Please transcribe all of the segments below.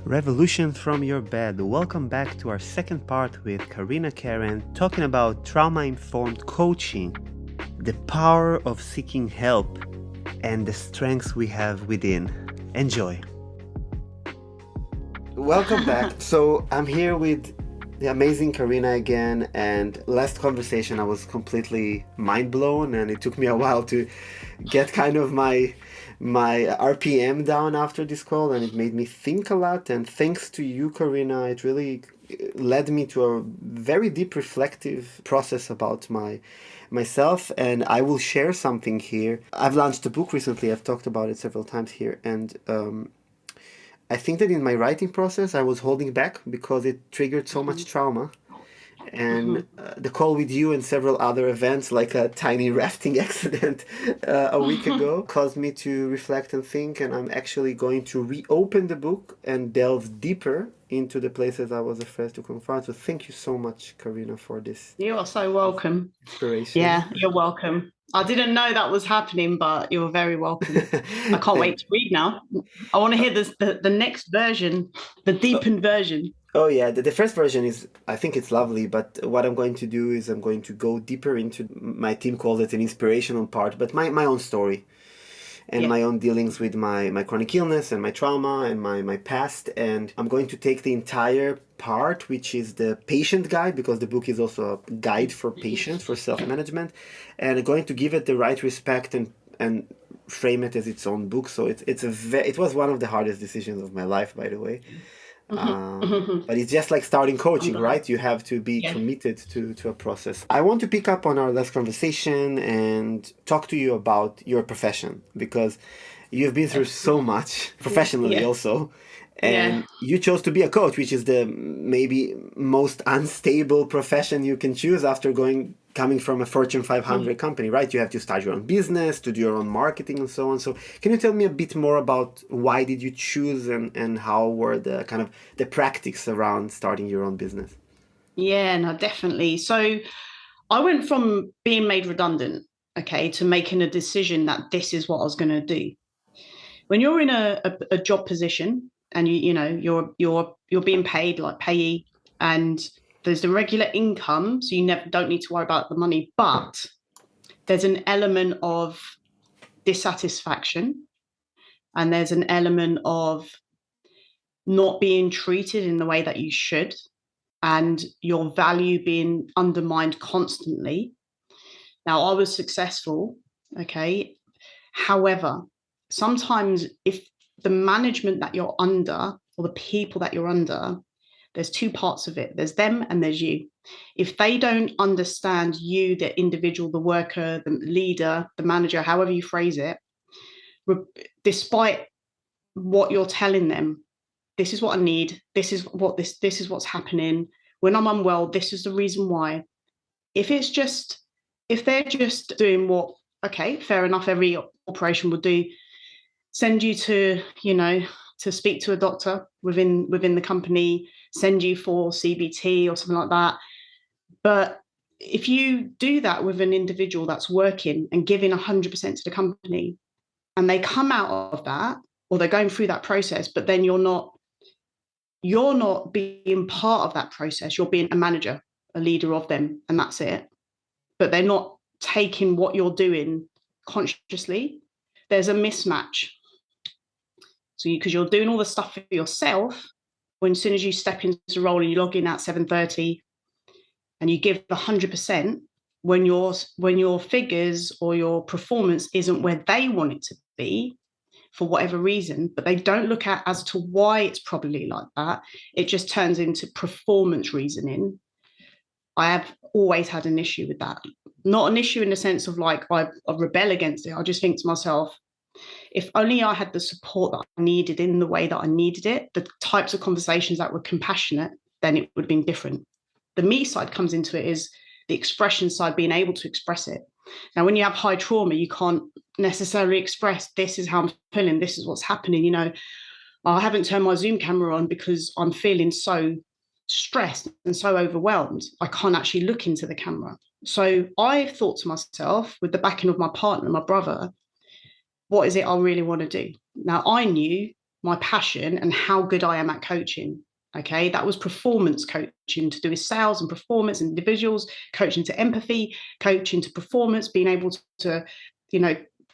Revolution from your bed. Welcome back to our second part with Kharina Kharran talking about trauma-informed coaching, the power of seeking help, and the strengths we have within. Enjoy. Welcome back. So I'm here with the amazing Kharina again, and last conversation I was completely mind blown, and it took me a while to get kind of my RPM down after this call, and it made me think a lot. And thanks to you, Kharina, it really led me to a very deep reflective process about myself. And I will share something here. I've launched a book recently. I've talked about it several times here, and I think that in my writing process I was holding back because it triggered so much trauma. And the call with you and several other events, like a tiny rafting accident a week ago, caused me to reflect and think. And I'm actually going to reopen the book and delve deeper into the places I was afraid to confront. So thank you so much, Kharina, for this. You are so welcome. Inspiration. Yeah, you're welcome. I didn't know that was happening, but you're very welcome. I can't wait to read now. I want to hear the next version, the deepened version. Oh yeah, the first version is, I think it's lovely, but what I'm going to do is I'm going to go deeper into, my team calls it an inspirational part, but my own story and my own dealings with my chronic illness and my trauma and my past. And I'm going to take the entire part, which is the patient guide, because the book is also a guide for patients, for self-management, and I'm going to give it the right respect and frame it as its own book. So it was one of the hardest decisions of my life, by the way. But it's just like starting coaching, right? You have to be committed to a process. I want to pick up on our last conversation and talk to you about your profession, because you've been through so much professionally also. And you chose to be a coach, which is the maybe most unstable profession you can choose after coming from a Fortune 500 company, right? You have to start your own business, to do your own marketing and so on. So can you tell me a bit more about why did you choose and how were the kind of the practice around starting your own business? Yeah, no, definitely. So I went from being made redundant, to making a decision that this is what I was going to do. When you're in a job position and you're being paid like payee, and there's the regular income, so you don't need to worry about the money, but there's an element of dissatisfaction, and there's an element of not being treated in the way that you should, and your value being undermined constantly. Now, I was successful, however, sometimes if the management that you're under or the people that you're under, there's two parts of it. There's them and there's you. If they don't understand you, the individual, the worker, the leader, the manager, however you phrase it, despite what you're telling them, this is what I need, this is what's happening. When I'm unwell, this is the reason why. If they're just doing what, fair enough, every operation will do, send you to speak to a doctor within the company, send you for CBT or something like that. But if you do that with an individual that's working and giving 100% to the company, and they come out of that, or they're going through that process, but then you're not being part of that process, you're being a manager, a leader of them, and that's it. But they're not taking what you're doing consciously, there's a mismatch. So because you're doing all the stuff for yourself, when as soon as you step into the role and you log in at 7:30 and you give 100%, when your figures or your performance isn't where they want it to be for whatever reason, but they don't look at as to why it's probably like that, it just turns into performance reasoning. I have always had an issue with that. Not an issue in the sense of like I rebel against it. I just think to myself, if only I had the support that I needed in the way that I needed it, the types of conversations that were compassionate, then it would have been different. The me side comes into it, is the expression side, being able to express it. Now, when you have high trauma, you can't necessarily express, this is how I'm feeling, this is what's happening. I haven't turned my Zoom camera on because I'm feeling so stressed and so overwhelmed. I can't actually look into the camera. So I thought to myself, with the backing of my partner, my brother, what is it I really want to do? Now, I knew my passion and how good I am at coaching. Okay, that was performance coaching to do with sales and performance and individuals, coaching to empathy, coaching to performance, being able to,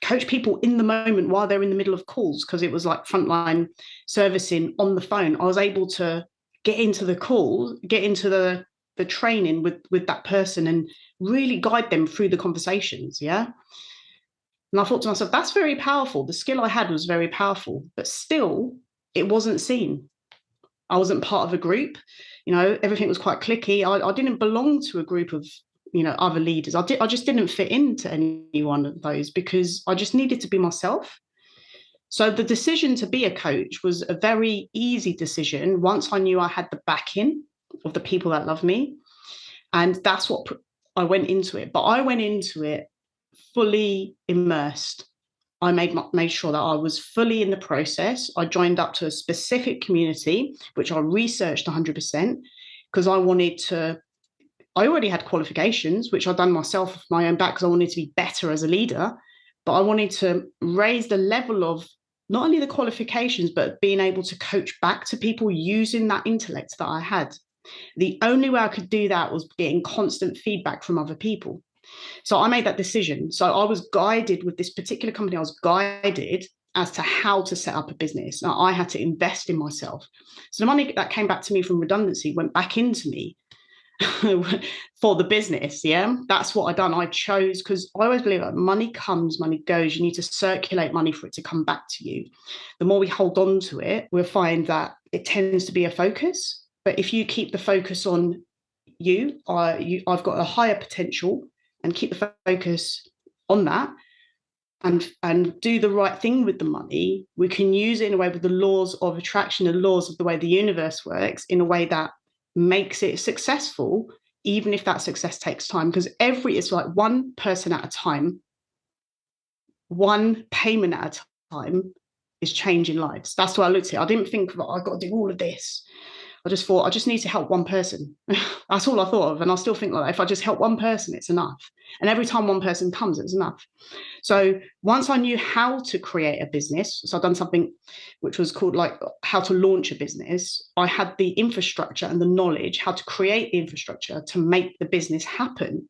coach people in the moment while they're in the middle of calls, because it was like frontline servicing on the phone. I was able to get into the call, get into the training with that person and really guide them through the conversations. Yeah. And I thought to myself, that's very powerful. The skill I had was very powerful, but still it wasn't seen. I wasn't part of a group. Everything was quite cliquey. I didn't belong to a group of, other leaders. I just didn't fit into any one of those because I just needed to be myself. So the decision to be a coach was a very easy decision once I knew I had the backing of the people that love me. And that's what I went into it. But I went into it fully immersed. I made sure that I was fully in the process. I joined up to a specific community, which I researched 100% because I already had qualifications, which I'd done myself off my own back because I wanted to be better as a leader. But I wanted to raise the level of not only the qualifications, but being able to coach back to people using that intellect that I had. The only way I could do that was getting constant feedback from other people. So I made that decision. So I was guided with this particular company, I was guided as to how to set up a business. Now, I had to invest in myself. So the money that came back to me from redundancy went back into me for the business. Yeah, that's what I done. I chose, because I always believe that money comes, money goes. You need to circulate money for it to come back to you. The more we hold on to it, we'll find that it tends to be a focus. But if you keep the focus on I've got a higher potential, and keep the focus on that, and do the right thing with the money, we can use it in a way with the laws of attraction and laws of the way the universe works in a way that makes it successful, even if that success takes time. Because it's like one person at a time, one payment at a time is changing lives. That's why I looked at it. I didn't think that I've got to do all of this. I just thought I just need to help one person. That's all I thought of. And I still think like if I just help one person, it's enough. And every time one person comes, it's enough. So once I knew how to create a business, so I've done something which was called like how to launch a business. I had the infrastructure and the knowledge how to create the infrastructure to make the business happen.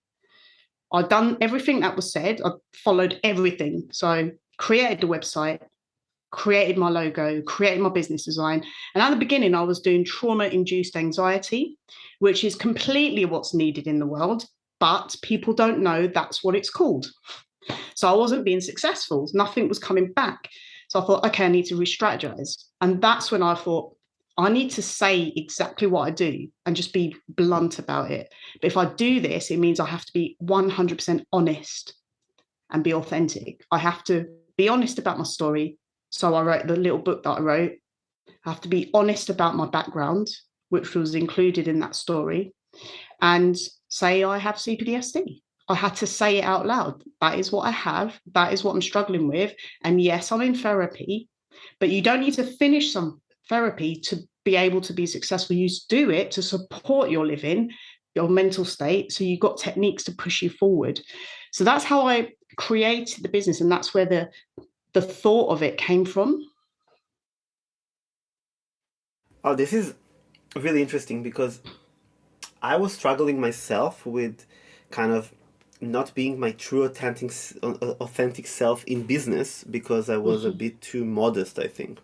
I'd done everything that was said. I followed everything. So I created the website, created my logo, created my business design. And at the beginning, I was doing trauma-induced anxiety, which is completely what's needed in the world, but people don't know that's what it's called. So I wasn't being successful. Nothing was coming back. So I thought, okay, I need to re-strategize. And that's when I thought, I need to say exactly what I do and just be blunt about it. But if I do this, it means I have to be 100% honest and be authentic. I have to be honest about my story. So I wrote the little book that I wrote. I have to be honest about my background, which was included in that story, and say I have CPTSD. I had to say it out loud. That is what I have. That is what I'm struggling with. And yes, I'm in therapy, but you don't need to finish some therapy to be able to be successful. You do it to support your living, your mental state. So you've got techniques to push you forward. So that's how I created the business. And that's where the thought of it came from. Oh, this is really interesting because I was struggling myself with kind of not being my true authentic self in business because I was a bit too modest, I think.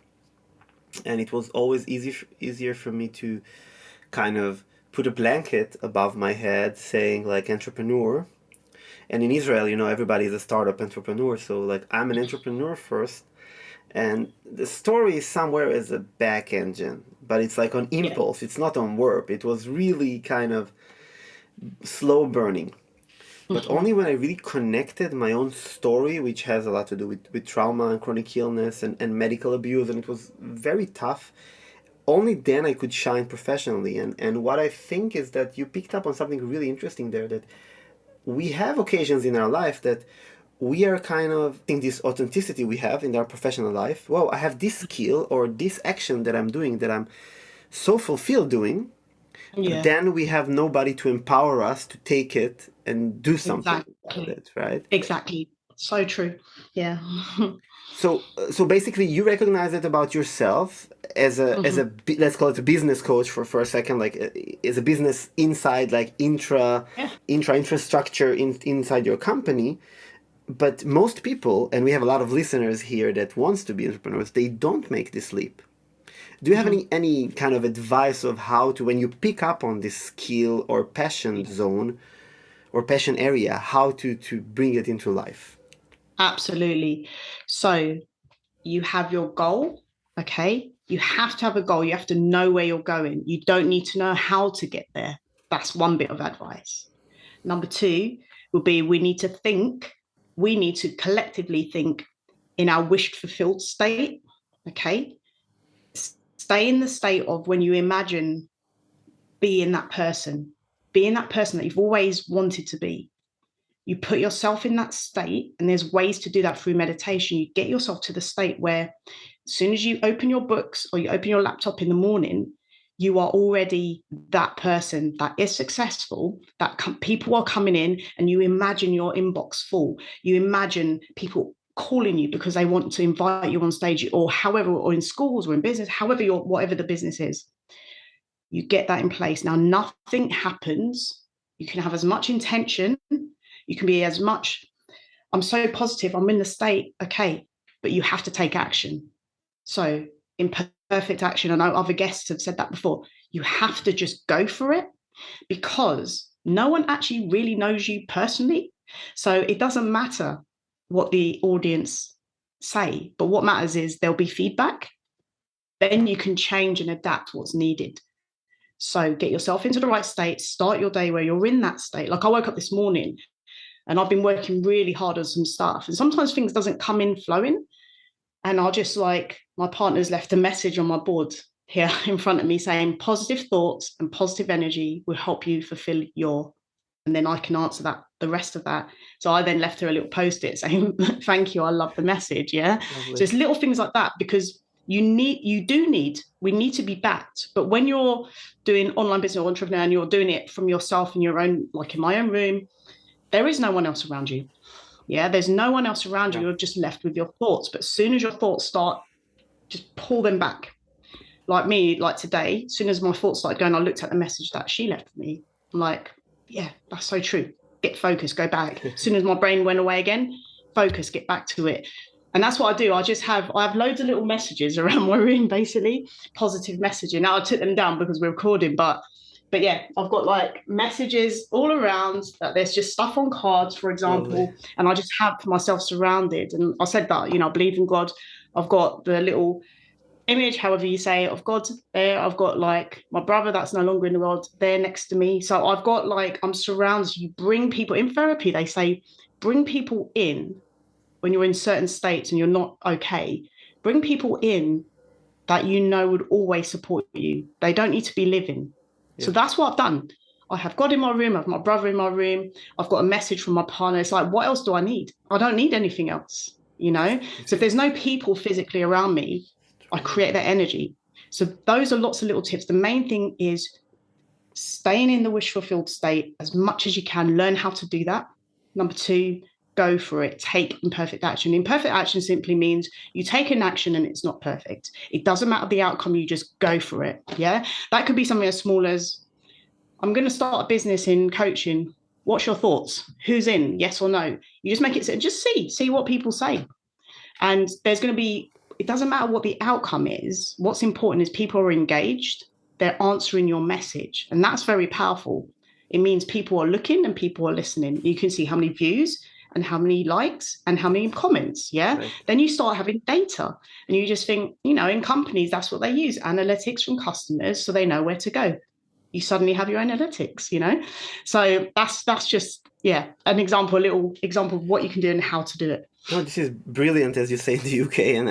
And it was always easier for me to kind of put a blanket above my head saying like entrepreneur. And in Israel, everybody is a startup entrepreneur, so like I'm an entrepreneur first, and the story is somewhere as a back engine, but it's like on impulse. It's not on warp. It was really kind of slow burning. But only when I really connected my own story, which has a lot to do with trauma and chronic illness and medical abuse, and it was very tough, only then I could shine professionally. And what I think is that you picked up on something really interesting there, that we have occasions in our life that we are kind of think this authenticity we have in our professional life. Well, I have this skill or this action that I'm doing that I'm so fulfilled doing. But then we have nobody to empower us to take it and do something about it, right? Exactly. So true. Yeah. So basically, you recognize it about yourself as let's call it a business coach for a second, like as a business inside, like Yeah, infrastructure inside your company. But most people, and we have a lot of listeners here that wants to be entrepreneurs, they don't make this leap. Do you have any kind of advice of how to, when you pick up on this skill or passion zone or passion area, how to bring it into life? absolutely. So you have your goal, okay? You have to have a goal. You have to know where you're going. You don't need to know how to get there. That's one bit of advice. Number two would be we need to collectively think in our wished fulfilled state, okay? Stay in the state of when you imagine being that person, that you've always wanted to be. You put yourself in that state, and there's ways to do that through meditation. You get yourself to the state where as soon as you open your books or you open your laptop in the morning, you are already that person that is successful, that people are coming in, and you imagine your inbox full. You imagine people calling you because they want to invite you on stage, or however, or in schools or in business, whatever the business is. You get that in place. Now, nothing happens. You can have as much intention. You can be as much, I'm so positive, I'm in the state, okay, but you have to take action. So, imperfect action, I know other guests have said that before, you have to just go for it because no one actually really knows you personally. So, it doesn't matter what the audience say, but what matters is there'll be feedback. Then you can change and adapt what's needed. So get yourself into the right state, start your day where you're in that state. Like I woke up this morning and I've been working really hard on some stuff. And sometimes things doesn't come in flowing. And I'll just like, my partner's left a message on my board here in front of me saying positive thoughts and positive energy will help you fulfill your, and then I can answer that, the rest of that. So I then left her a little post-it saying, thank you, I love the message. Yeah. So Lovely. it's little things like that because we need to be backed. But when you're doing online business or entrepreneur and you're doing it from yourself in your own, like in my own room, there is no one else around you. Yeah, there's no one else around you. Yeah. You're just left with your thoughts. But as soon as your thoughts start, just pull them back. Like me, like today, as soon as my thoughts started going, I looked at the message that she left me. I'm like, yeah, that's so true. Get focused, go back. As soon as my brain went away again, focus, get back to it. And that's what I do. I have loads of little messages around my room, basically, positive messaging. Now I took them down because we're recording, but yeah, I've got like messages all around that there's just stuff on cards, for Lovely. example, and I just have myself surrounded. And I said that, I believe in God. I've got the little image, however you say it, of God there. I've got like my brother that's no longer in the world there next to me. So I've got like, I'm surrounded. You bring people in therapy, they say, bring people in when you're in certain states and you're not okay. Bring people in that would always support you. They don't need to be living. Yeah. So that's what I've done. I have God in my room, I have my brother in my room, I've got a message from my partner. It's like, what else do I need? I don't need anything else, This So if there's is no people physically around me, I create that energy. So those are lots of little tips. The main thing is staying in the wish fulfilled state as much as you can. Learn how to do that. Number two, go for it. Take imperfect action. Imperfect action simply means you take an action and it's not perfect. It doesn't matter the outcome, you just go for it. Yeah. That could be something as small as I'm going to start a business in coaching. What's your thoughts? Who's in? Yes or no? You just make it, just see what people say. And there's going to be, it doesn't matter what the outcome is. What's important is people are engaged, they're answering your message. And that's very powerful. It means people are looking and people are listening. You can see how many views and how many likes and how many comments. Yeah. right. Then you start having data and you just think, in companies, that's what they use, analytics from customers so they know where to go. You suddenly have your analytics. So that's just, yeah, a little example of what you can do and how to do it. No, this is brilliant, as you say in the UK, and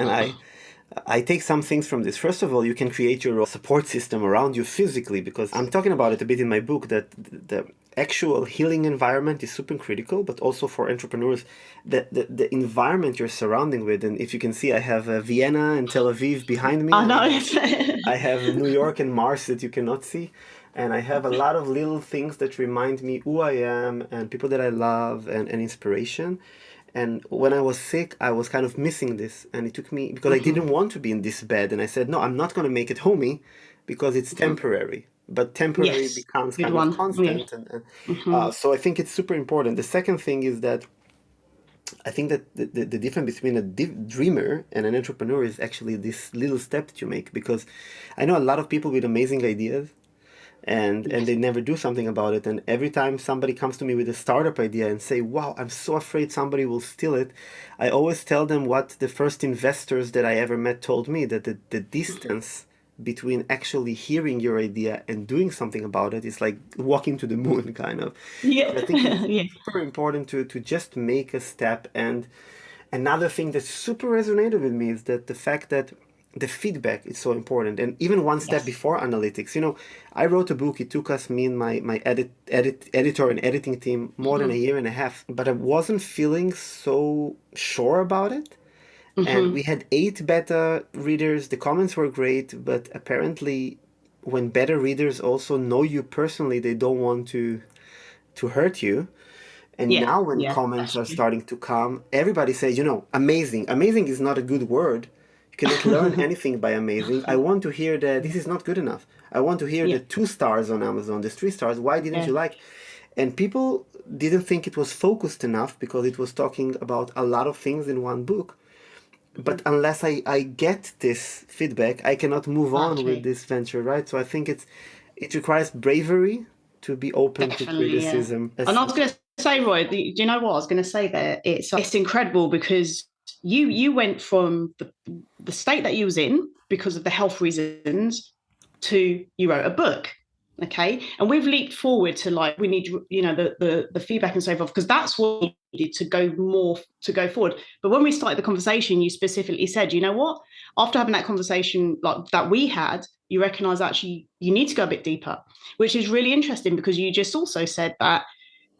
I take some things from this. First of all, you can create your support system around you physically, because I'm talking about it a bit in my book, that the actual healing environment is super critical, but also for entrepreneurs, the environment you're surrounding with. And if you can see, I have Vienna and Tel Aviv behind me. I know. I have New York and Mars that you cannot see. And I have a lot of little things that remind me who I am and people that I love and inspiration. And when I was sick, I was kind of missing this. And it took me, because I didn't want to be in this bed. And I said, no, I'm not going to make it homey because it's temporary. But temporary Yes. becomes Good kind of one. Yeah. constant. So I think it's super important. The second thing is that I think that the difference between a dreamer and an entrepreneur is actually this little step that you make. Because I know a lot of people with amazing ideas, and Yes. they never do something about it. And every time somebody comes to me with a startup idea and say, wow, I'm so afraid somebody will steal it, I always tell them what the first investors that I ever met told me, that the distance between actually hearing your idea and doing something about it is like walking to the moon, kind of. Yeah. So I think it's Yeah. super important to just make a step. And another thing that super resonated with me is that the fact that the feedback is so important. And even one step Yes. before analytics, I wrote a book. It took us, me and my editor and editing team, more than a year and a half, but I wasn't feeling so sure about it. And we had 8 beta readers. The comments were great, but apparently when beta readers also know you personally, they don't want to hurt you. And Yeah. now when Yeah. comments That's are starting to come, everybody says, amazing. Amazing is not a good word. You cannot learn true. anything by amazing. I want to hear that this is not good enough. I want to hear Yeah. the 2 stars on Amazon, the 3 stars. Why didn't Yeah. you like? And people didn't think it was focused enough because it was talking about a lot of things in one book. But unless I get this feedback, I cannot move on with Exactly. this venture, right? So I think it requires bravery to be open to Definitely. Yeah. criticism. And I was going to say, Roy, do you know what I was going to say there? It's incredible because you went from the state that you was in because of the health reasons to you wrote a book. Okay. And we've leaped forward to like we need, the feedback and so forth, because that's what we needed to go forward. But when we started the conversation, you specifically said, you know what? After having that conversation like that we had, you recognize actually you need to go a bit deeper, which is really interesting because you just also said that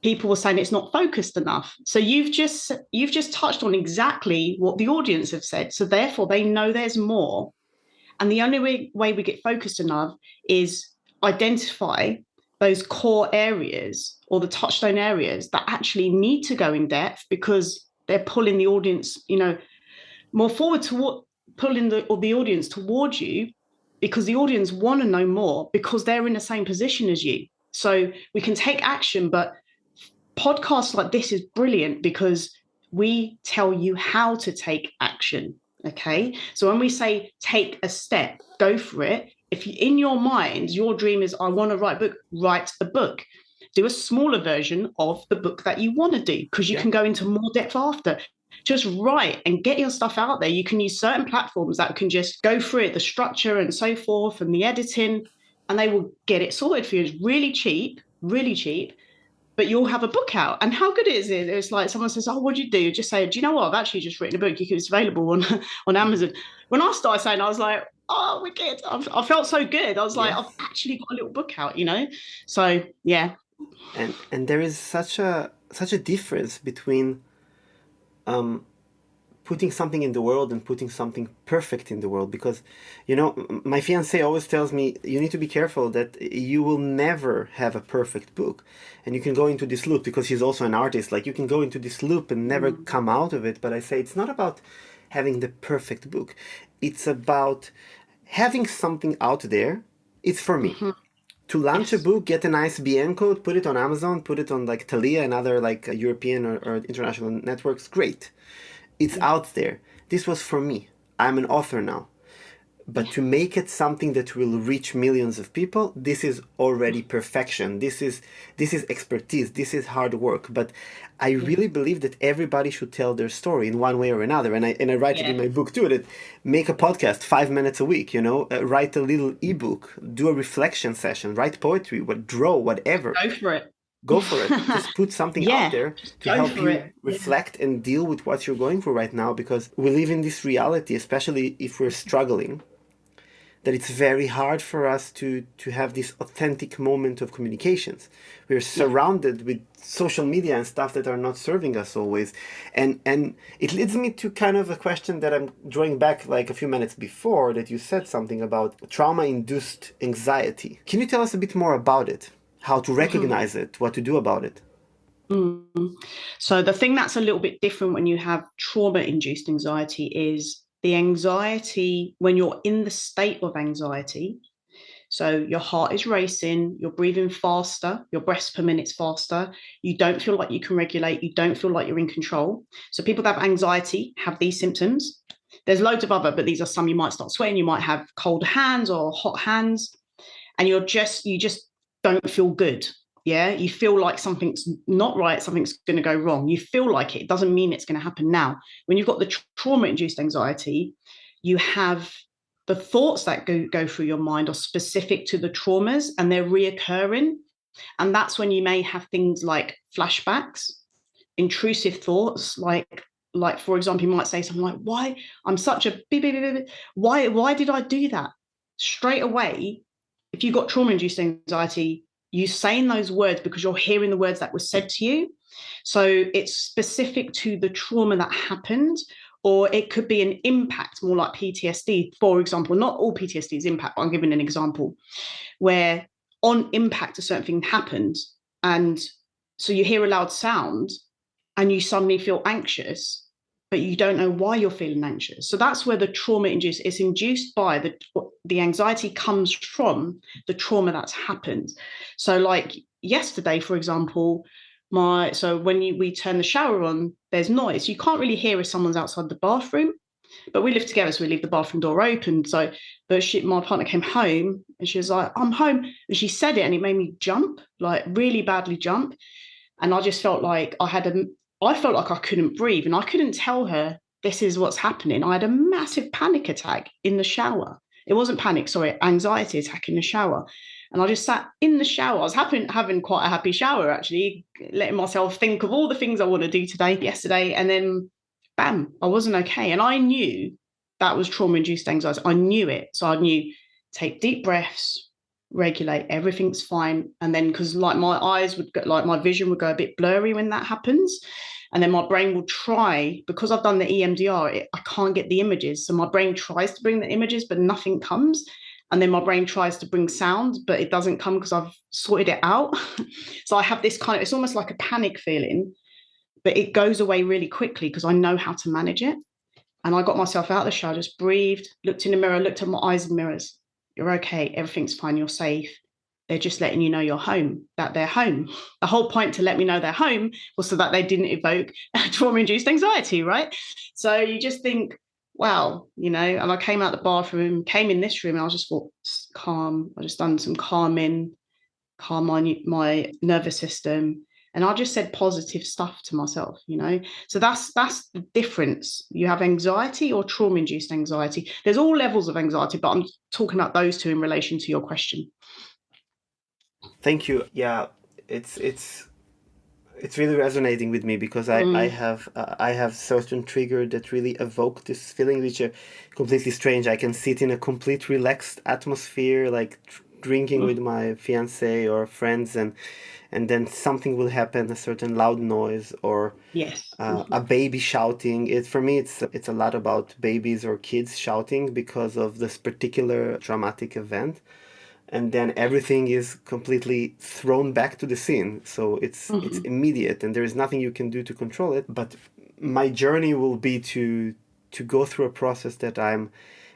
people were saying it's not focused enough. So you've just touched on exactly what the audience have said. So therefore they know there's more. And the only way we get focused enough is identify those core areas or the touchstone areas that actually need to go in depth because they're pulling the audience, more forward toward pulling the audience towards you because the audience want to know more because they're in the same position as you. So we can take action, but podcasts like this is brilliant because we tell you how to take action. Okay. So when we say take a step, go for it. If you, in your mind, your dream is, I want to write a book, write a book. Do a smaller version of the book that you want to do because you Yeah. can go into more depth after. Just write and get your stuff out there. You can use certain platforms that can just go through it, the structure and so forth, and the editing, and they will get it sorted for you. It's really cheap, but you'll have a book out. And how good is it? It's like someone says, oh, what'd you do? You just say, do you know what? I've actually just written a book. It's available on Amazon. When I started saying, I was like, oh, wicked. I felt so good. I was like, I've Yes. actually got a little book out. So yeah. And there is such a difference between um, putting something in the world and putting something perfect in the world, because my fiance always tells me you need to be careful that you will never have a perfect book, and you can go into this loop because she's also an artist, like you can go into this loop and never come out of it. But I say it's not about having the perfect book, it's about having something out there. It's for me to launch a Yes. book, get an ISBN code, put it on Amazon, put it on like Thalia and other like European or international networks. Great, it's Yeah. out there. This was for me. I'm an author now. But Yeah. to make it something that will reach millions of people, this is already perfection. This is expertise. This is hard work. But I Yeah. really believe that everybody should tell their story in one way or another. And I write it in Yeah. my book too. That make a podcast 5 minutes a week. Write a little ebook, do a reflection session, write poetry, draw, whatever. Go for it. Go for it. Just put something out Yeah. there Just to go help for you it. Yeah. reflect and deal with what you're going through right now, because we live in this reality, especially if we're struggling, that it's very hard for us to have this authentic moment of communications. We're Yeah. surrounded with social media and stuff that are not serving us always. And it leads me to kind of a question that I'm drawing back like a few minutes before, that you said something about trauma-induced anxiety. Can you tell us a bit more about it? How to recognize it, what to do about it? Mm. So the thing that's a little bit different when you have trauma-induced anxiety is the anxiety when you're in the state of anxiety. So your heart is racing, you're breathing faster, your breaths per minute's faster, you don't feel like you can regulate, you don't feel like you're in control. So people that have anxiety have these symptoms. There's loads of other, but these are some. You might start sweating, you might have cold hands or hot hands, and you just don't feel good. Yeah, you feel like something's not right, something's going to go wrong. You feel like it doesn't mean it's going to happen now. When you've got the trauma-induced anxiety, you have the thoughts that go through your mind are specific to the traumas and they're reoccurring. And that's when you may have things like flashbacks, intrusive thoughts, like for example, you might say something like, "Why I'm such a why did I do that?" Straight away, if you've got trauma-induced anxiety, you saying those words because you're hearing the words that were said to you. So it's specific to the trauma that happened, or it could be an impact, more like PTSD, for example. Not all PTSD is impact, but I'm giving an example where on impact a certain thing happened, and so you hear a loud sound and you suddenly feel anxious, but you don't know why you're feeling anxious. So that's where the trauma induced is induced by the anxiety comes from the trauma that's happened. So like yesterday, for example, so when we turn the shower on, there's noise. You can't really hear if someone's outside the bathroom, but we live together, so we leave the bathroom door open. So, but my partner came home and she was like, "I'm home," and she said it, and it made me jump, like really badly jump. And I just felt like I felt like I couldn't breathe, and I couldn't tell her this is what's happening. I had a massive panic attack in the shower. It wasn't panic, sorry, anxiety attack in the shower. And I just sat in the shower. I was having quite a happy shower, actually, letting myself think of all the things I want to do yesterday. And then, bam, I wasn't okay. And I knew that was trauma-induced anxiety. I knew it. So I knew, take deep breaths, regulate, everything's fine. And then, because like my eyes would go, like my vision would go a bit blurry when that happens. And then my brain will try, because I've done the EMDR, I can't get the images. So my brain tries to bring the images, but nothing comes. And then my brain tries to bring sound, but it doesn't come because I've sorted it out. So I have this kind of, it's almost like a panic feeling, but it goes away really quickly because I know how to manage it. And I got myself out of the shower, just breathed, looked in the mirror, looked at my eyes in the mirrors. You're okay. Everything's fine. You're safe. They're just letting you know you're home, that they're home. The whole point to let me know they're home was so that they didn't evoke trauma-induced anxiety, right? So you just think, wow, and I came out the bathroom, came in this room, and I just thought, calm. I just done some calming, calm my nervous system. And I just said positive stuff to myself. So that's the difference. You have anxiety or trauma-induced anxiety. There's all levels of anxiety, but I'm talking about those two in relation to your question. Thank you. Yeah, it's really resonating with me because I have certain trigger that really evoke this feeling which are completely strange. I can sit in a complete relaxed atmosphere, like drinking with my fiance or friends, and then something will happen, a certain loud noise or Yes. a baby shouting. For me, it's a lot about babies or kids shouting because of this particular traumatic event, and then everything is completely thrown back to the scene. So it's immediate, and there is nothing you can do to control it. But my journey will be to go through a process that I'm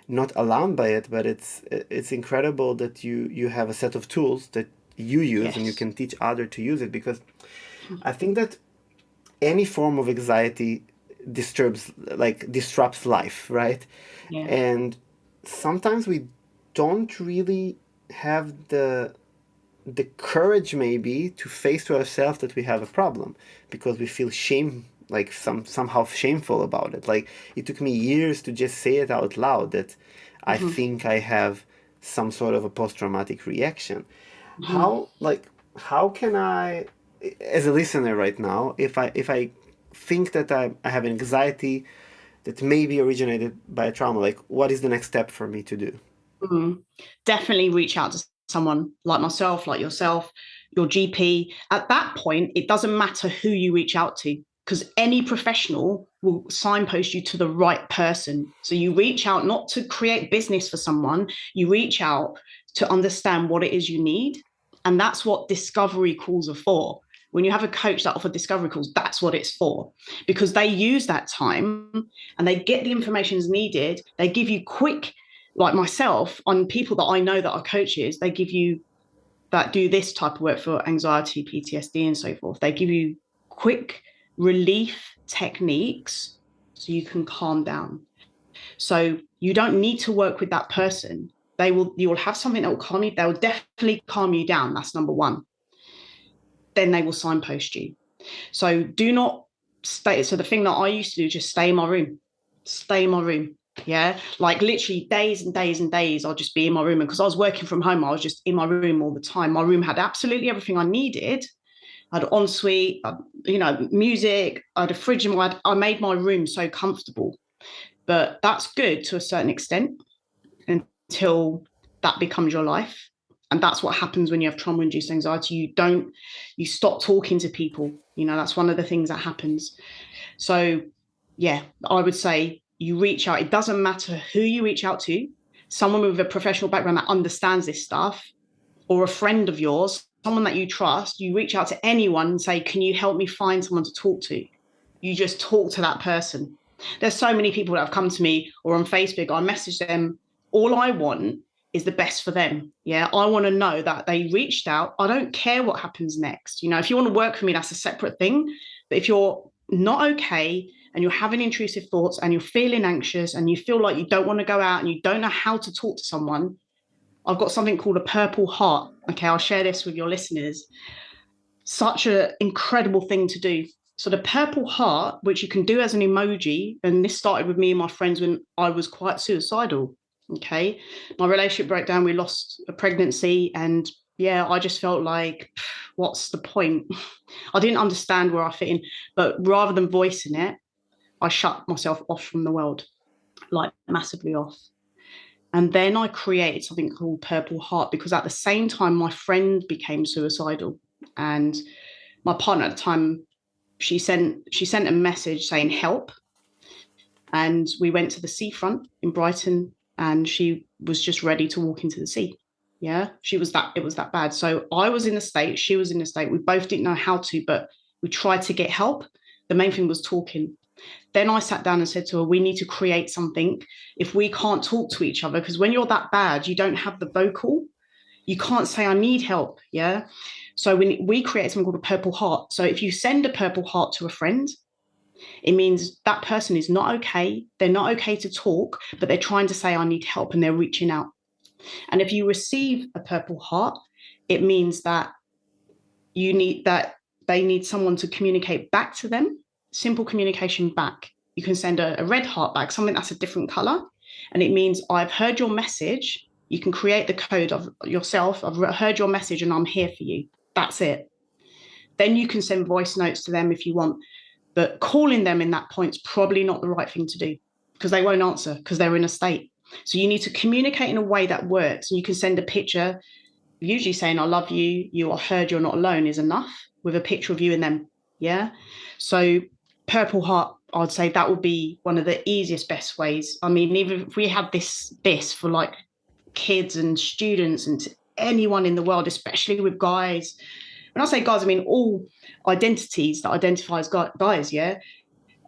not alarmed by it, but it's incredible that you have a set of tools that you use and you Yes. can teach others to use it, because I think that any form of anxiety disrupts life, right? Yeah. And sometimes we don't really have the courage maybe to face to ourselves that we have a problem, because we feel shame, like somehow shameful about it. Like it took me years to just say it out loud that I think I have some sort of a post-traumatic reaction. how like how can I, as a listener right now, if I think that I have anxiety that maybe originated by a trauma, like what is the next step for me to do? Definitely reach out to someone like myself, like yourself, your GP. At that point, it doesn't matter who you reach out to, because any professional will signpost you to the right person. So you reach out not to create business for someone, you reach out to understand what it is you need. And that's what discovery calls are for. When you have a coach that offers discovery calls, that's what it's for, because they use that time and they get the information needed. They give you quick, like myself, on people that I know that are coaches, they give you that do this type of work for anxiety, PTSD, and so forth. They give you quick relief techniques so you can calm down. So you don't need to work with that person. You will have something that will calm you. They will definitely calm you down. That's number one. Then they will signpost you. So do not stay. So the thing that I used to do, just stay in my room. Stay in my room. Yeah. Like literally days and days and days, I'll just be in my room. And because I was working from home, I was just in my room all the time. My room had absolutely everything I needed. I had ensuite, music, I had a fridge, and I made my room so comfortable. But that's good to a certain extent until that becomes your life. And that's what happens when you have trauma-induced anxiety. You stop talking to people. That's one of the things that happens. So, yeah, I would say you reach out. It doesn't matter who you reach out to, someone with a professional background that understands this stuff, or a friend of yours, someone that you trust. You reach out to anyone and say, can you help me find someone to talk to? You just talk to that person. There's so many people that have come to me or on Facebook, I message them. All I want is the best for them. Yeah. I want to know that they reached out. I don't care what happens next. If you want to work for me, that's a separate thing. But if you're not okay and you're having intrusive thoughts and you're feeling anxious and you feel like you don't want to go out and you don't know how to talk to someone, I've got something called a purple heart. Okay. I'll share this with your listeners. Such an incredible thing to do. So the purple heart, which you can do as an emoji, and this started with me and my friends when I was quite suicidal. Okay. My relationship broke down. We lost a pregnancy. And yeah, I just felt like, what's the point? I didn't understand where I fit in. But rather than voicing it, I shut myself off from the world, like massively off. And then I created something called Purple Heart, because at the same time, my friend became suicidal. And my partner at the time, she sent a message saying help. And we went to the seafront in Brighton, and she was just ready to walk into the sea. Yeah, it was that bad. So I was in the state, she was in the state. We both didn't know how to, but we tried to get help. The main thing was talking. Then I sat down and said to her, we need to create something. If we can't talk to each other, because when you're that bad, you don't have the vocal. You can't say, I need help. Yeah. So we create something called a purple heart. So if you send a purple heart to a friend, it means that person is not okay. They're not okay to talk, but they're trying to say, I need help, and they're reaching out. And if you receive a purple heart, it means that they need someone to communicate back to them. Simple communication back. You can send a red heart back, something that's a different color. And it means, I've heard your message. You can create the code of yourself. I've heard your message and I'm here for you. That's it. Then you can send voice notes to them if you want. But calling them in that point is probably not the right thing to do, because they won't answer because they're in a state. So you need to communicate in a way that works. And you can send a picture, usually saying, I love you, you are heard, you're not alone, is enough, with a picture of you and them. Yeah. So Purple Heart, I'd say that would be one of the easiest, best ways. I mean, even if we had this for like kids and students and anyone in the world, especially with guys. When I say guys, I mean all identities that identify as guys, yeah?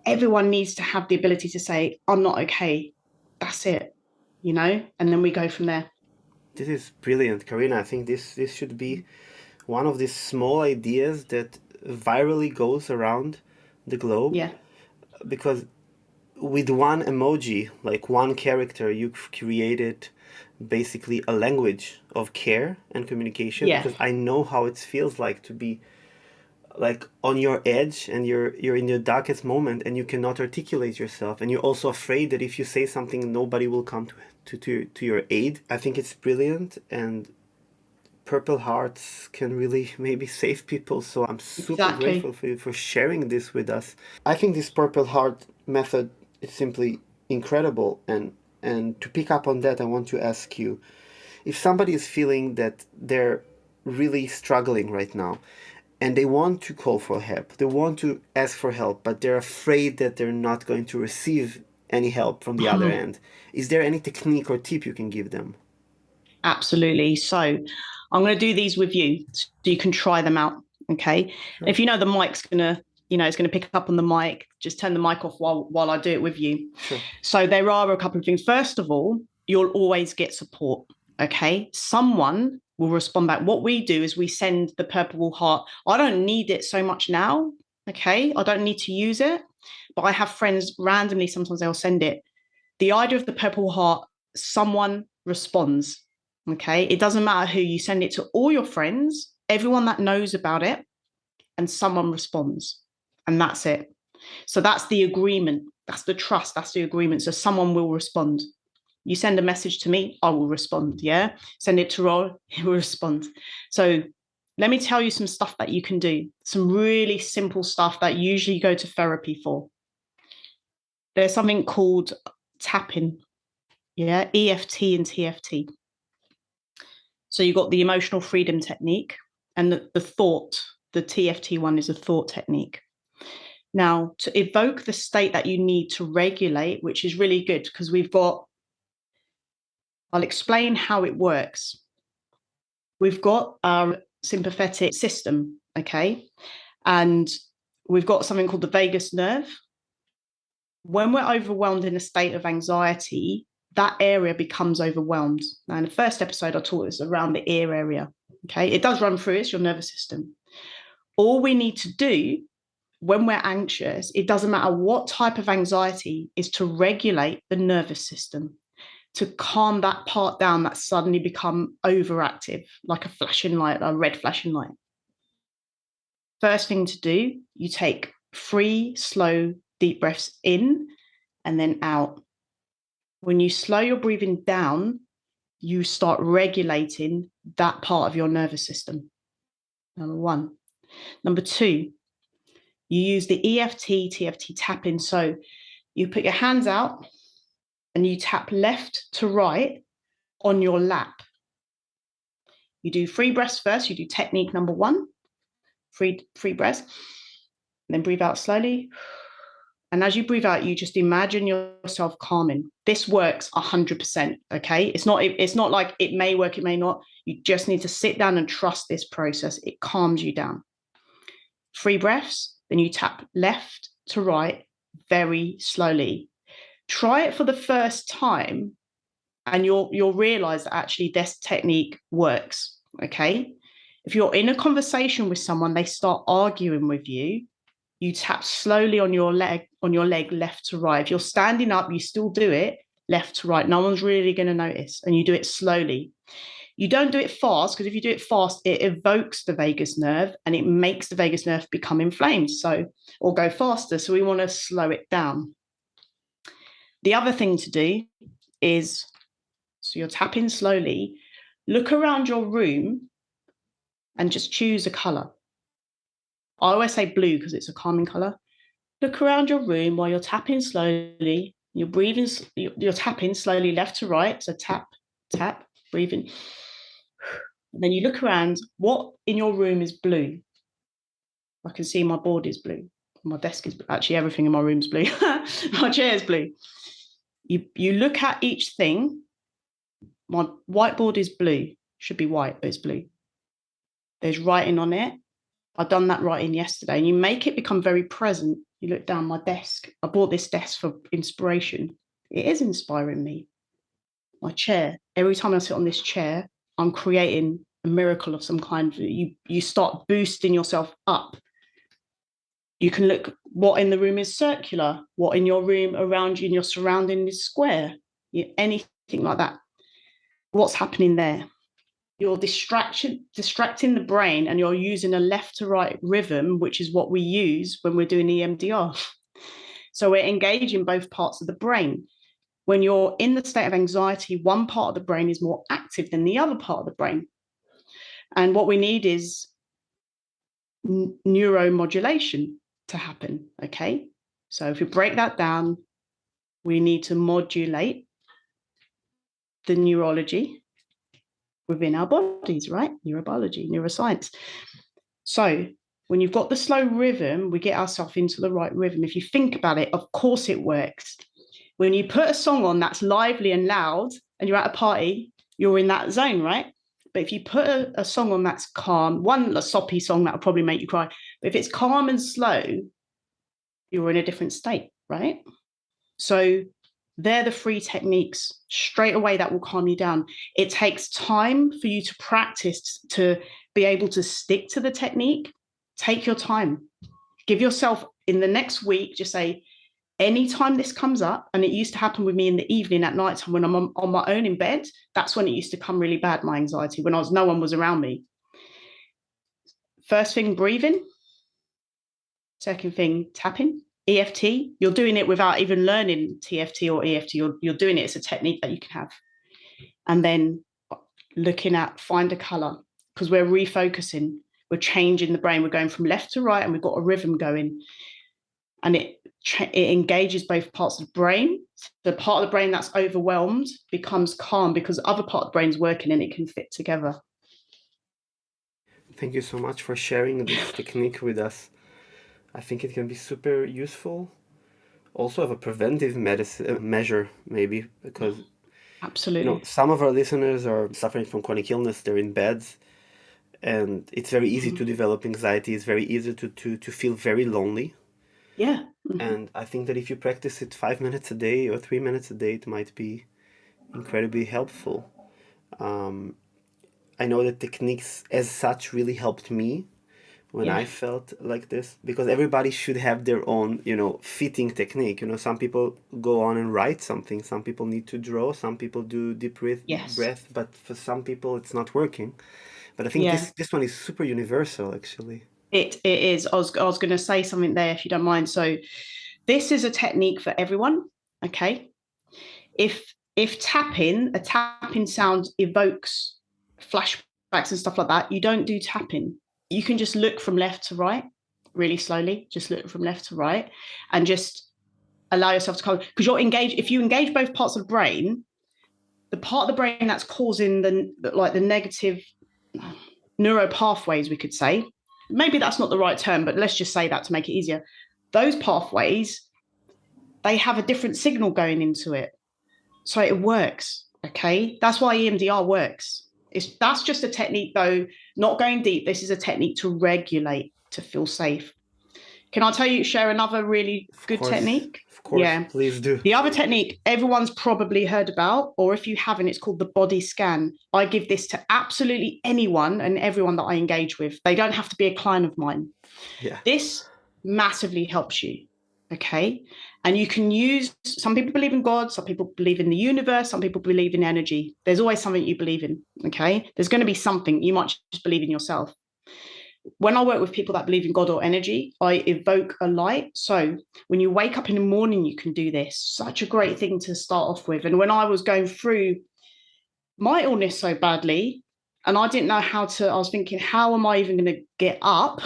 Everyone needs to have the ability to say, I'm not okay. That's it, And then we go from there. This is brilliant, Kharina. I think this should be one of these small ideas that virally goes around the globe. Yeah. Because with one emoji, like one character, you've created basically a language of care and communication. Yeah. Because I know how it feels like to be like on your edge, and you're in your darkest moment and you cannot articulate yourself, and you're also afraid that if you say something, nobody will come to your aid. I think it's brilliant, and Purple Hearts can really maybe save people. So I'm super grateful for you for sharing this with us. I think this Purple Heart method is simply incredible. And to pick up on that, I want to ask you, if somebody is feeling that they're really struggling right now, and they want to call for help, they want to ask for help, but they're afraid that they're not going to receive any help from the other end, is there any technique or tip you can give them? Absolutely. So I'm going to do these with you so you can try them out. Okay. Sure. If you know the mic's gonna, it's gonna pick up on the mic, just turn the mic off while I do it with you. Sure. So there are a couple of things. First of all, you'll always get support. Okay. Someone will respond back. What we do is we send the purple heart. I don't need it so much now. Okay. I don't need to use it, but I have friends randomly, sometimes they'll send it. The idea of the purple heart, someone responds. Okay. It doesn't matter who, you send it to all your friends, everyone that knows about it, and someone responds. And that's it. So that's the agreement. That's the trust. That's the agreement. So someone will respond. You send a message to me, I will respond. Yeah. Send it to Roll, he will respond. So let me tell you some stuff that you can do. Some really simple stuff that usually you go to therapy for. There's something called tapping. Yeah. EFT and TFT. So you've got the emotional freedom technique and the thought. The TFT one is a thought technique. Now, to evoke the state that you need to regulate, which is really good because I'll explain how it works. We've got our sympathetic system, okay? And we've got something called the vagus nerve. When we're overwhelmed in a state of anxiety, that area becomes overwhelmed. Now, in the first episode, I taught this around the ear area, okay? It does run through, it's your nervous system. All we need to do when we're anxious, it doesn't matter what type of anxiety, is to regulate the nervous system, to calm that part down that's suddenly become overactive, like a flashing light, a red flashing light. First thing to do, you take 3 slow, deep breaths in and then out. When you slow your breathing down, you start regulating that part of your nervous system. Number 1. Number 2, you use the EFT, TFT tapping. So you put your hands out and you tap left to right on your lap. You do 3 breaths first. You do technique number 1, 3 breaths, and then breathe out slowly. And as you breathe out, you just imagine yourself calming. This works 100%. Okay. It's not like it may work, it may not. You just need to sit down and trust this process. It calms you down. 3 breaths. Then you tap left to right very slowly. Try it for the first time and you'll realize that actually this technique works. Okay. If you're in a conversation with someone, they start arguing with you, you tap slowly on your leg left to right. If you're standing up, you still do it left to right. No one's really going to notice, and you do it slowly. You don't do it fast, because if you do it fast, it evokes the vagus nerve and it makes the vagus nerve become inflamed, or go faster. So we want to slow it down. The other thing to do is, so you're tapping slowly, look around your room and just choose a color. I always say blue because it's a calming color. Look around your room while you're tapping slowly. You're breathing, you're tapping slowly left to right. So tap, tap, breathing. And then you look around, what in your room is blue? I can see my board is blue. My desk is blue. Actually, everything in my room is blue. My chair is blue. You look at each thing. My whiteboard is blue. Should be white, but it's blue. There's writing on it. I've done that writing yesterday. And you make it become very present. You look down my desk. I bought this desk for inspiration. It is inspiring me. My chair. Every time I sit on this chair, I'm creating a miracle of some kind. You start boosting yourself up. You can look what in the room is circular, what in your room around you and your surrounding is square. Anything like that. What's happening there? You're distracting the brain, and you're using a left to right rhythm, which is what we use when we're doing EMDR. So we're engaging both parts of the brain. When you're in the state of anxiety, one part of the brain is more active than the other part of the brain. And what we need is neuromodulation to happen, okay? So if we break that down, we need to modulate the neurology within our bodies, right? Neurobiology, neuroscience. So when you've got the slow rhythm, we get ourselves into the right rhythm. If you think about it, of course it works. When you put a song on that's lively and loud and you're at a party, you're in that zone, right? But if you put a song on that's calm, a soppy song that will probably make you cry. But if it's calm and slow, you're in a different state, right? So they're the 3 techniques straight away that will calm you down. It takes time for you to practice to be able to stick to the technique. Take your time. Give yourself in the next week, just say, anytime this comes up, and it used to happen with me in the evening at night time when I'm on my own in bed, that's when it used to come really bad, my anxiety, when no one was around me. First thing, breathing. Second thing, tapping. EFT, you're doing it without even learning TFT or EFT. You're doing it. It's a technique that you can have. And then looking at, find a color, because we're refocusing. We're changing the brain. We're going from left to right, and we've got a rhythm going. And it engages both parts of the brain. The part of the brain that's overwhelmed becomes calm because the other part of the brain's working and it can fit together. Thank you so much for sharing this technique with us. I think it can be super useful. Also, have a preventive measure, maybe, because absolutely, some of our listeners are suffering from chronic illness. They're in beds, and it's very easy to develop anxiety. It's very easy to feel very lonely. Yeah. And I think that if you practice it 5 minutes a day or 3 minutes a day, it might be incredibly helpful. I know that techniques as such really helped me when I felt like this, because everybody should have their own, fitting technique. Some people go on and write something, some people need to draw, some people do deep breath, but for some people it's not working. But I think this one is super universal, actually. It is. I was going to say something there, if you don't mind. So this is a technique for everyone. Okay. If a tapping sound evokes flashbacks and stuff like that, you don't do tapping. You can just look from left to right really slowly. Just look from left to right and just allow yourself to come, because you're engaged. If you engage both parts of the brain, the part of the brain that's causing the negative neuro pathways, we could say, maybe that's not the right term, but let's just say that to make it easier. Those pathways, they have a different signal going into it. So it works. Okay. That's why EMDR works. That's just a technique, though, not going deep. This is a technique to regulate, to feel safe. Can I share another really good technique? Of course, please do. The other technique everyone's probably heard about, or if you haven't, it's called the body scan. I give this to absolutely anyone and everyone that I engage with. They don't have to be a client of mine. Yeah. This massively helps you. Okay. And you can use, some people believe in God, some people believe in the universe, some people believe in energy. There's always something you believe in. Okay. There's going to be something you might just believe in yourself. When I work with people that believe in God or energy, I evoke a light. So when you wake up in the morning, you can do this. Such a great thing to start off with. And when I was going through my illness so badly, and I didn't know I was thinking, how am I even going to get up?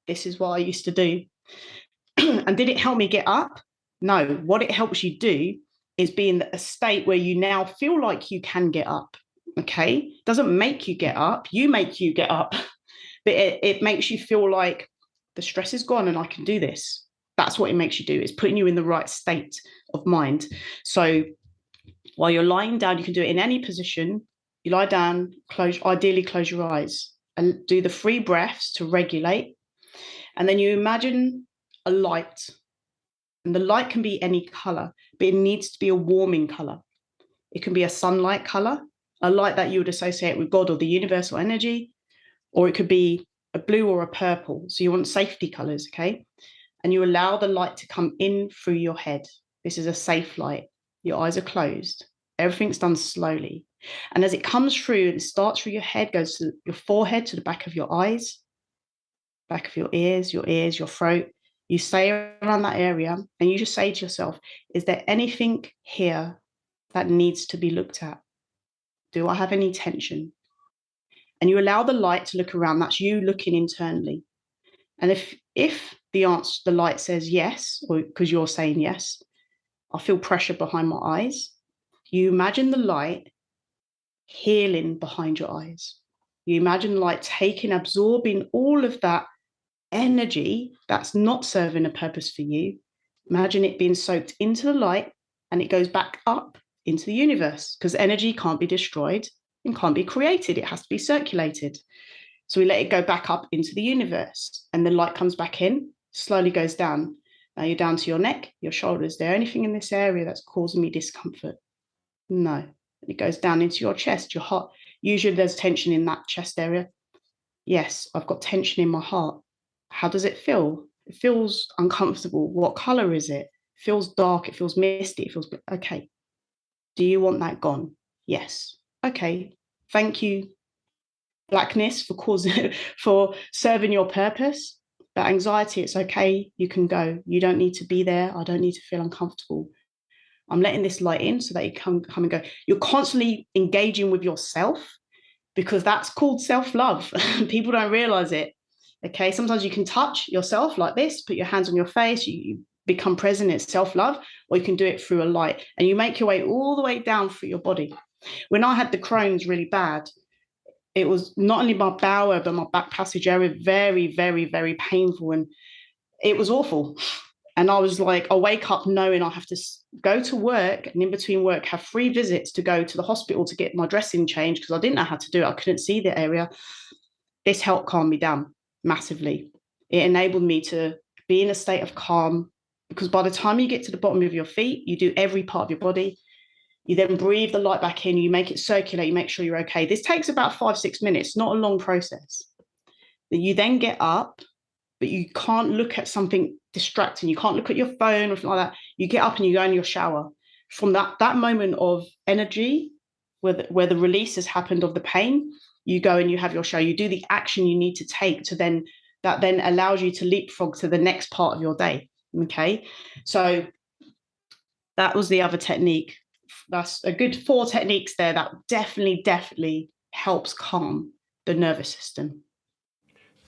This is what I used to do. And did it help me get up? No. What it helps you do is be in a state where you now feel like you can get up. Okay. It doesn't make you get up. You make you get up. But it makes you feel like the stress is gone and I can do this. That's what it makes you do. It's putting you in the right state of mind. So while you're lying down, you can do it in any position. You lie down, ideally close your eyes and do the 3 breaths to regulate. And then you imagine a light. And the light can be any color, but it needs to be a warming color. It can be a sunlight color, a light that you would associate with God or the universal energy, or it could be a blue or a purple. So you want safety colors, okay? And you allow the light to come in through your head. This is a safe light. Your eyes are closed. Everything's done slowly. And as it comes through and starts through your head, goes to your forehead, to the back of your eyes, back of your ears, your throat. You stay around that area and you just say to yourself, is there anything here that needs to be looked at? Do I have any tension? And you allow the light to look around. That's you looking internally. And if the light says yes, or because you're saying yes, I feel pressure behind my eyes. You imagine the light healing behind your eyes. You imagine light absorbing all of that energy that's not serving a purpose for you. Imagine it being soaked into the light and it goes back up into the universe, because energy can't be destroyed. and can't be created. It has to be circulated. So we let it go back up into the universe, and the light comes back in, slowly goes down. Now you're down to your neck, your shoulders. Is there anything in this area that's causing me discomfort? No. It goes down into your chest, your heart. Usually there's tension in that chest area. Yes, I've got tension in my heart. How does it feel? It feels uncomfortable. What color is it? It feels dark. It feels misty. It feels okay. Do you want that gone? Yes. Okay. Thank you, blackness, for serving your purpose. But anxiety, it's okay. You can go. You don't need to be there. I don't need to feel uncomfortable. I'm letting this light in so that you can come and go. You're constantly engaging with yourself, because that's called self-love. People don't realize it. Okay, sometimes you can touch yourself like this, put your hands on your face, you become present, it's self-love, or you can do it through a light, and you make your way all the way down through your body. When I had the Crohn's really bad, it was not only my bowel, but my back passage area, very, very, very painful, and it was awful. And I was like, I wake up knowing I have to go to work, and in between work have 3 visits to go to the hospital to get my dressing changed, because I didn't know how to do it. I couldn't see the area. This helped calm me down massively. It enabled me to be in a state of calm, because by the time you get to the bottom of your feet, you do every part of your body. You then breathe the light back in, you make it circulate, you make sure you're okay. This takes about 5-6 minutes, not a long process. You then get up, but you can't look at something distracting. You can't look at your phone or something like that. You get up and you go in your shower. From that moment of energy, where the release has happened of the pain, you go and you have your shower. You do the action you need to take to then, that then allows you to leapfrog to the next part of your day. Okay, so that was the other technique. That's a good 4 techniques there that definitely helps calm the nervous system.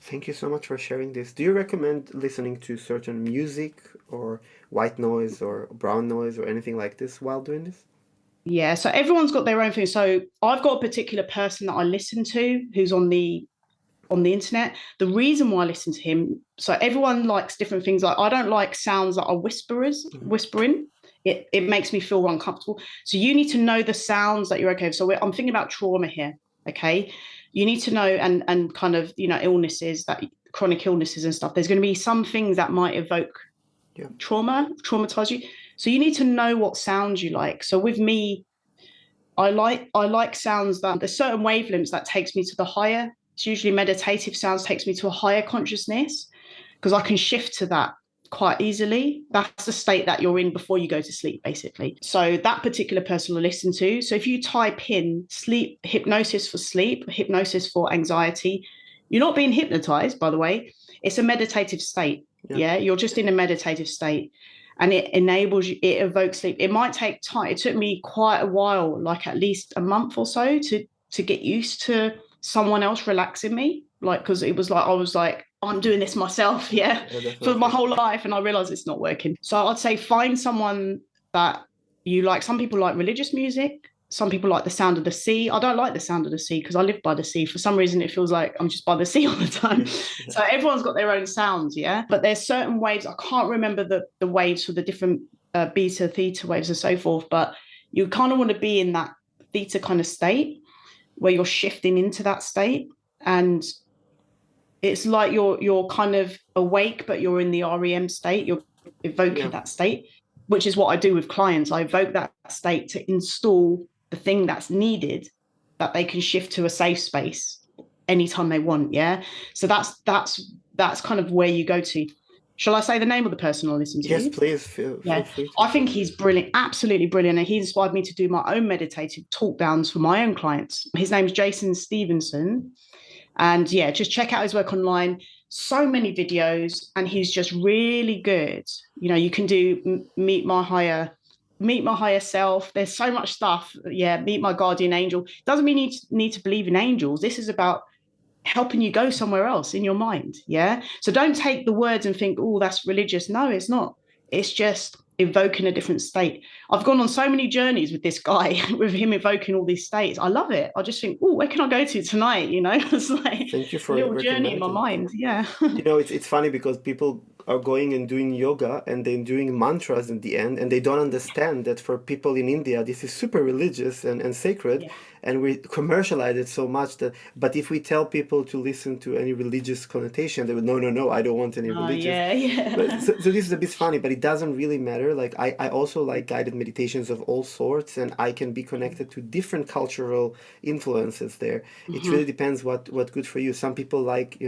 Thank you so much for sharing this. Do you recommend listening to certain music or white noise or brown noise or anything like this while doing this? Yeah, so everyone's got their own thing. So I've got a particular person that I listen to who's on the internet. The reason why I listen to him, so everyone likes different things. Like, I don't like sounds that are whispering. It makes me feel uncomfortable. So you need to know the sounds that you're okay with. So I'm thinking about trauma here. Okay, you need to know, and kind of, illnesses, that chronic illnesses and stuff. There's going to be some things that might evoke traumatize you. So you need to know what sounds you like. So with me, I like sounds that there's certain wavelengths that takes me to the higher. It's usually meditative sounds, takes me to a higher consciousness, because I can shift to that quite easily. That's the state that you're in before you go to sleep, basically. So that particular person will listen to. So if you type in sleep, hypnosis for sleep, hypnosis for anxiety, you're not being hypnotized, by the way. It's a meditative state. Yeah, you're just in a meditative state, and it enables you, it evokes sleep. It might take time. It took me quite a while, like at least a month or so, to get used to someone else relaxing me, like, because it was like I was like, I'm doing this myself, for my whole life, and I realized it's not working. So I'd say find someone that you like. Some people like religious music. Some people like the sound of the sea. I don't like the sound of the sea because I live by the sea. For some reason, it feels like I'm just by the sea all the time. So everyone's got their own sounds, but there's certain waves. I can't remember the waves for the different beta, theta waves and so forth, but you kind of want to be in that theta kind of state where you're shifting into that state, and it's like you're kind of awake, but you're in the REM state. You're evoking that state, which is what I do with clients. I evoke that state to install the thing that's needed, that they can shift to a safe space anytime they want. So that's kind of where you go to. Shall I say the name of the person I'll listen to? Yes, please. Feel free to. I think he's brilliant, absolutely brilliant. And he inspired me to do my own meditative talk downs for my own clients. His name's Jason Stevenson. And just check out his work online. So many videos, and he's just really good. You can do meet my higher self. There's so much stuff. Meet my guardian angel. Doesn't mean you need to believe in angels. This is about helping you go somewhere else in your mind. So don't take the words and think, oh, that's religious. No, it's not. It's just evoking a different state. I've gone on so many journeys with this guy, with him evoking all these states. I love it. I just think, oh, where can I go to tonight? It's like thank you for a little journey in my mind. It's funny because people are going and doing yoga and then doing mantras in the end, and they don't understand that for people in India, this is super religious and sacred, Yeah. and we commercialize it so much that, but if we tell people to listen to any religious connotation, they would, no, no, no, I don't want any Oh, religious. yeah, But yeah. so this is a bit funny, but it doesn't really matter. Like I also like guided meditations of all sorts, and I can be connected to different cultural influences there. It really Hmm. depends what good for you. Some people like,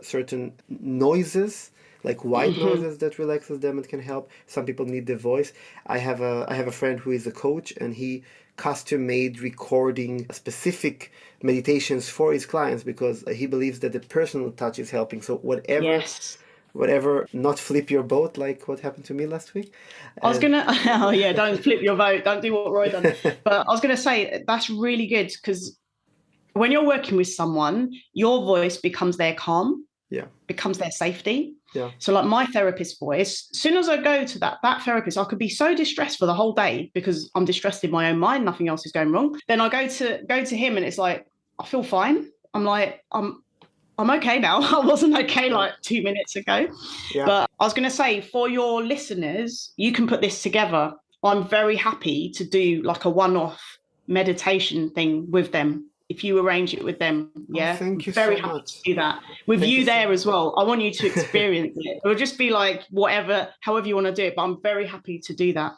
certain noises, like white Hmm. noises that relaxes them and can help. Some people need the voice. I have a friend who is a coach, and he custom made recording specific meditations for his clients because he believes that the personal touch is helping. So Yes. whatever, not flip your boat like what happened to me last week. I was And gonna, oh yeah, don't flip your vote, don't do what Roy done. But I was gonna say that's really good because when you're working with someone, your voice becomes their calm, yeah, becomes their safety. yeah, So like my therapist voice, as soon as I go to that therapist, I could be so distressed for the whole day because I'm distressed in my own mind, nothing else is going wrong. Then I go to him and it's like I feel fine. I'm like I'm okay now. I wasn't okay yeah, like 2 minutes ago. yeah. But I was going to say, for your listeners, you can put this together. I'm very happy to do like a one-off meditation thing with them. If you arrange it with them, Oh, yeah, I'm thank you very so happy much. to do that with Thank you you so there much. as well. I want you to experience it. It will just be like whatever, however you want to do it. But I'm very happy to do that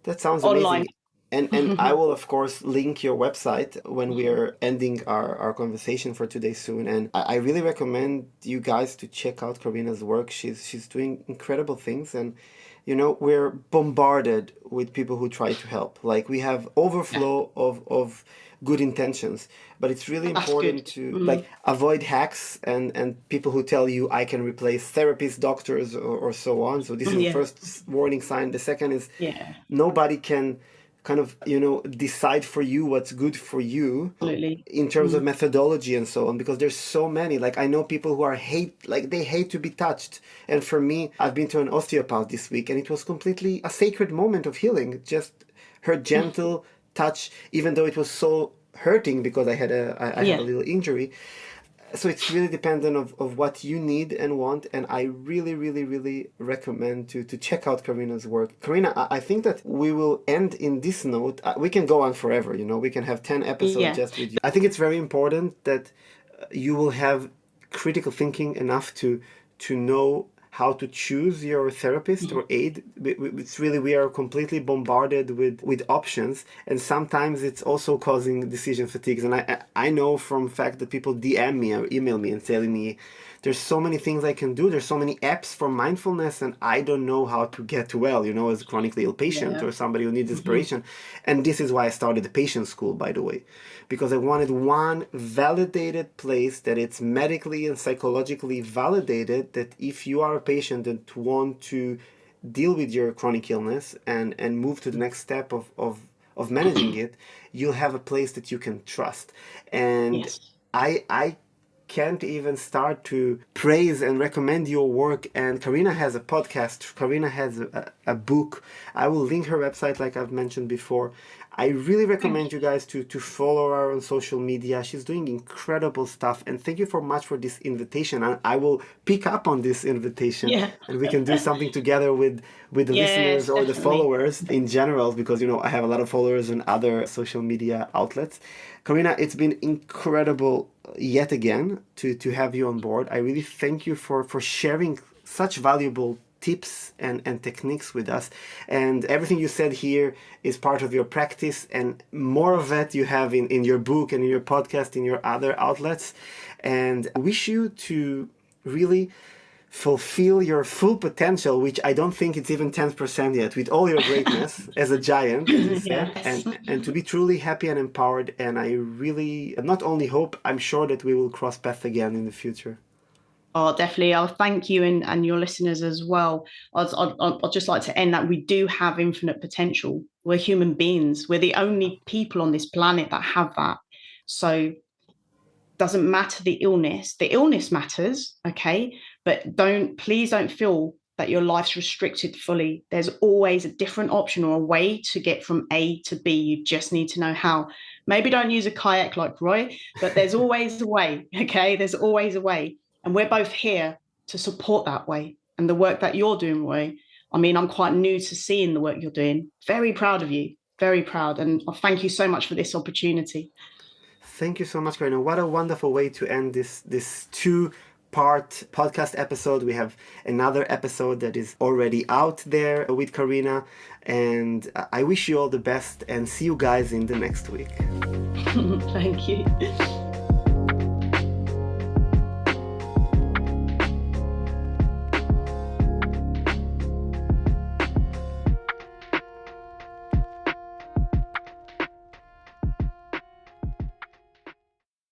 That sounds online. amazing. And I will of course link your website when we are ending our conversation for today soon. And I really recommend you guys to check out Karina's work. She's doing incredible things, and we're bombarded with people who try to help. Like we have Yeah, overflow of good intentions, but it's really that's good. important to like avoid hacks and people who tell you I can replace therapists, doctors, or so on. So this is the Yeah, first warning sign. The second is yeah, nobody can kind of decide for you what's good for you absolutely. in terms of methodology and so on, because there's so many. Like I know people who are they hate to be touched, and for me, I've been to an osteopath this week and it was completely a sacred moment of healing. Just her gentle touch, even though it was so hurting because I had a Yeah, little injury. So it's really dependent of what you need and want, and I really really really recommend to check out Karina's work. Karina, I think that we will end in this note. We can go on forever, we can have 10 episodes yeah, just with you. I think it's very important that you will have critical thinking enough to know how to choose your therapist or aid. It's really, we are completely bombarded with options, and sometimes it's also causing decision fatigues. And I know from fact that people DM me or email me and telling me there's so many things I can do. There's so many apps for mindfulness, and I don't know how to get well, as a chronically ill patient yeah. or somebody who needs inspiration. And this is why I started the patient school, by the way, because I wanted one validated place that it's medically and psychologically validated that if you are a patient and want to deal with your chronic illness and move to the next step of managing it, you'll have a place that you can trust. And Yes. I can't even start to praise and recommend your work. And Karina has a podcast. Karina has a book. I will link her website, like I've mentioned before. I really Thank recommend you. you guys to follow her on social media. She's doing incredible stuff. And thank you so much for this invitation. I will pick up on this invitation, Yeah. and we can do something together with the listeners Yes, or the definitely. followers in general, because I have a lot of followers on other social media outlets. Karina, it's been incredible yet again to have you on board. I really thank you for sharing such valuable tips and techniques with us. And everything you said here is part of your practice, and more of that you have in your book and in your podcast, in your other outlets. And I wish you to really fulfill your full potential, which I don't think it's even 10% yet, with all your greatness as a giant, as you said, Yes. and to be truly happy and empowered. And I really not only hope, I'm sure that we will cross paths again in the future. Oh, definitely. I'll thank you and your listeners as well. I'd just like to end that we do have infinite potential. We're human beings. We're the only people on this planet that have that. So doesn't matter the illness. The illness matters, okay? But please don't feel that your life's restricted fully. There's always a different option or a way to get from A to B. You just need to know how. Maybe don't use a kayak like Roy, but there's always a way, okay? There's always a way. And we're both here to support that way. and the work that you're doing, Roy. I mean, I'm quite new to seeing the work you're doing. Very proud of you. Very proud. And thank you so much for this opportunity. Thank you so much, Kharina. What a wonderful way to end this two-part podcast episode. We have another episode that is already out there with Kharina, and I wish you all the best and see you guys in the next week. Thank you.